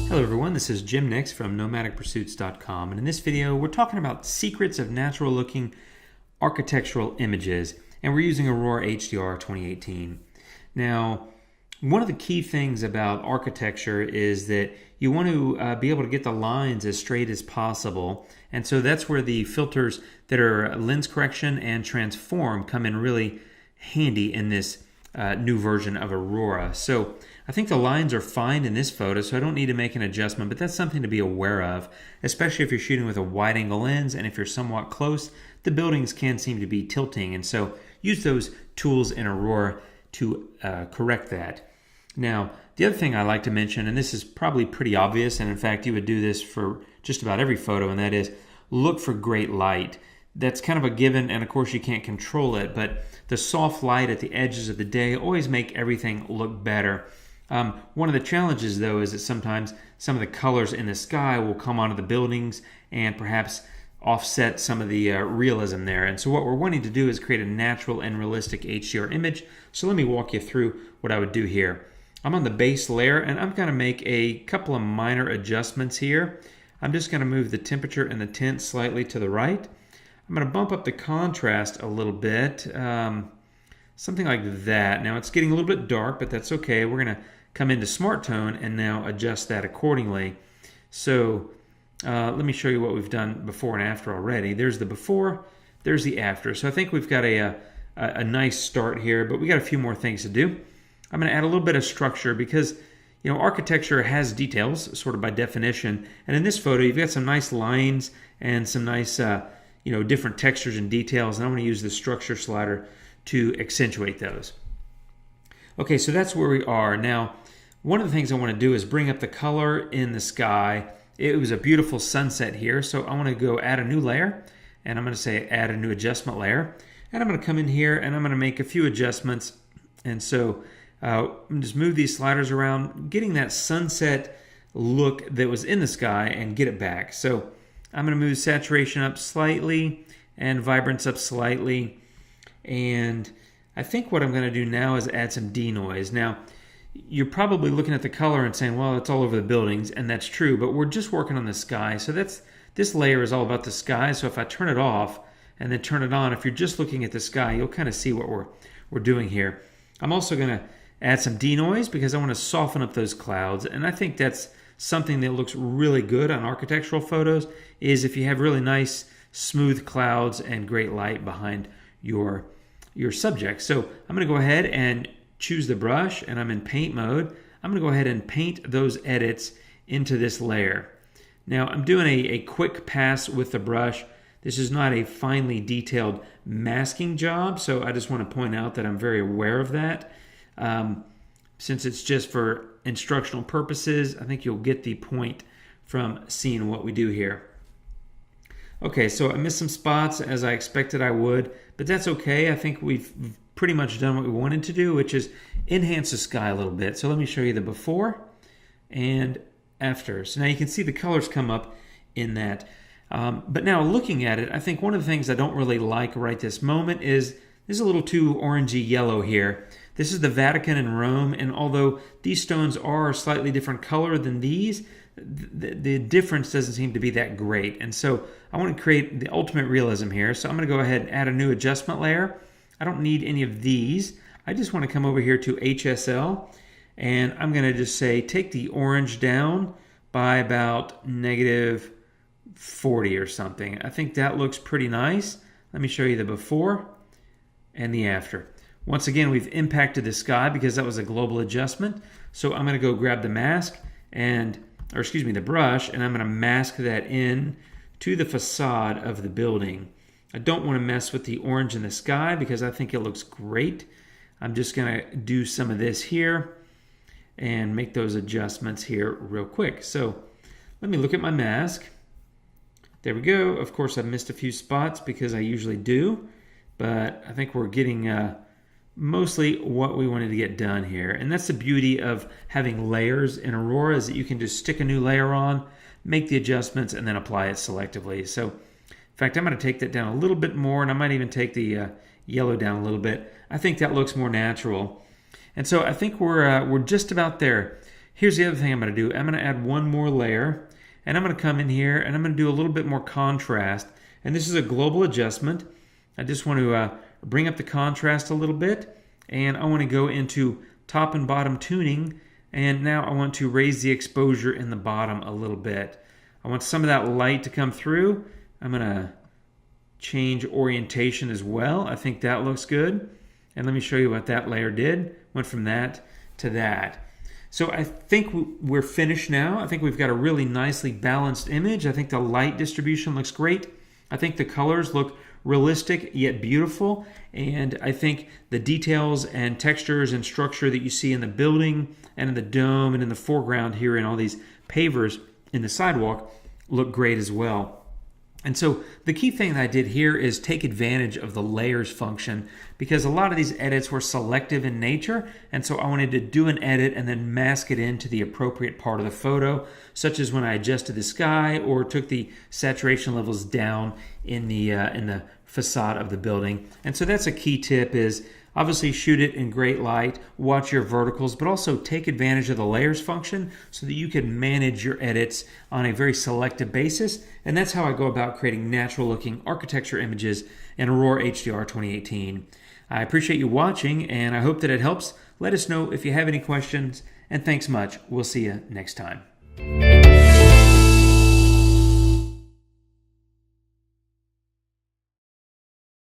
Hello everyone, this is Jim Nix from nomadicpursuits.com, and in this video we're talking about secrets of natural looking architectural images, and we're using Aurora HDR 2018. Now, one of the key things about architecture is that you want to be able to get the lines as straight as possible, and so that's where the filters that are lens correction and transform come in really handy in this new version of Aurora. So I think the lines are fine in this photo, so I don't need to make an adjustment, but that's something to be aware of, especially if you're shooting with a wide angle lens, and if you're somewhat close, the buildings can seem to be tilting, and so use those tools in Aurora to correct that. Now, the other thing I like to mention, and this is probably pretty obvious, and in fact you would do this for just about every photo, and that is look for great light. That's kind of a given, and of course you can't control it, but the soft light at the edges of the day always make everything look better. One of the challenges though is that sometimes some of the colors in the sky will come onto the buildings and perhaps offset some of the realism there. And so what we're wanting to do is create a natural and realistic HDR image. So let me walk you through what I would do here. I'm on the base layer, and I'm going to make a couple of minor adjustments here. I'm just going to move the temperature and the tint slightly to the right. I'm going to bump up the contrast a little bit, something like that. Now it's getting a little bit dark, but that's okay. We're going to come into Smart Tone and now adjust that accordingly. So let me show you what we've done before and after already. There's the before, there's the after. So I think we've got a nice start here, but we got a few more things to do. I'm going to add a little bit of structure because, you know, architecture has details sort of by definition. And in this photo, you've got some nice lines and some nice, different textures and details. And I'm going to use the structure slider to accentuate those. Okay, so that's where we are. Now, one of the things I want to do is bring up the color in the sky. It was a beautiful sunset here, so I want to go add a new layer, and I'm going to say add a new adjustment layer. And I'm going to come in here and I'm going to make a few adjustments. And so just move these sliders around, getting that sunset look that was in the sky and get it back. So I'm going to move saturation up slightly and vibrance up slightly. And I think what I'm going to do now is add some denoise. Now, you're probably looking at the color and saying, well, it's all over the buildings, and that's true, but we're just working on the sky. So this layer is all about the sky. So if I turn it off and then turn it on, if you're just looking at the sky, you'll kind of see what we're doing here. I'm also going to add some denoise because I want to soften up those clouds, and I think that's something that looks really good on architectural photos, is if you have really nice smooth clouds and great light behind your subject. So I'm going to go ahead and choose the brush, and I'm in paint mode. I'm going to go ahead and paint those edits into this layer. Now I'm doing a quick pass with the brush. This is not a finely detailed masking job, so I just want to point out that I'm very aware of that. Since it's just for instructional purposes, I think you'll get the point from seeing what we do here. Okay, so I missed some spots as I expected I would, but that's okay. I think we've pretty much done what we wanted to do, which is enhance the sky a little bit. So let me show you the before and after. So now you can see the colors come up in that. But now looking at it, I think one of the things I don't really like right this moment is this is a little too orangey yellow here. This is the Vatican in Rome, and although these stones are a slightly different color than these, the difference doesn't seem to be that great. And so I want to create the ultimate realism here. So I'm going to go ahead and add a new adjustment layer. I don't need any of these. I just want to come over here to HSL, and I'm going to just say take the orange down by about -40 or something. I think that looks pretty nice. Let me show you the before and the after. Once again, we've impacted the sky because that was a global adjustment. So I'm going to go grab the mask the brush, and I'm going to mask that in to the facade of the building. I don't want to mess with the orange in the sky because I think it looks great. I'm just going to do some of this here and make those adjustments here real quick. So let me look at my mask. There we go. Of course, I missed a few spots because I usually do, but I think we're getting mostly what we wanted to get done here. And that's the beauty of having layers in Aurora, is that you can just stick a new layer on, make the adjustments, and then apply it selectively. So in fact, I'm going to take that down a little bit more, and I might even take the yellow down a little bit. I think that looks more natural. And so I think we're just about there. Here's the other thing I'm going to do. I'm going to add one more layer, and I'm going to come in here and I'm going to do a little bit more contrast. And this is a global adjustment. I just want to bring up the contrast a little bit, and I want to go into top and bottom tuning, and now I want to raise the exposure in the bottom a little bit. I want some of that light to come through. I'm going to change orientation as well. I think that looks good. And let me show you what that layer did. Went from that to that. So I think we're finished now. I think we've got a really nicely balanced image. I think the light distribution looks great. I think the colors look realistic yet beautiful. And I think the details and textures and structure that you see in the building and in the dome and in the foreground here in all these pavers in the sidewalk look great as well. And so the key thing that I did here is take advantage of the layers function, because a lot of these edits were selective in nature, and so I wanted to do an edit and then mask it into the appropriate part of the photo, such as when I adjusted the sky or took the saturation levels down in the facade of the building. And so that's a key tip, is obviously shoot it in great light, watch your verticals, but also take advantage of the layers function so that you can manage your edits on a very selective basis. And that's how I go about creating natural looking architecture images in Aurora HDR 2018. I appreciate you watching, and I hope that it helps. Let us know if you have any questions, and thanks much. We'll see you next time.